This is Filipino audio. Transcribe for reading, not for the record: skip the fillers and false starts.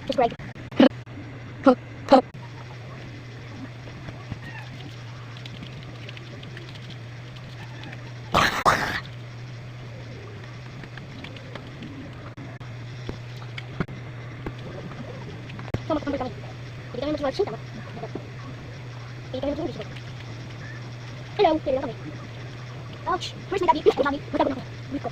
Subscribe. Sama kami. Hindi kami mag-watch tama. Hindi kami mag-watch. Hello, kailan kami? Ouch! Where's my daddy? Please, mommy. Magtago na ako. Wait ko.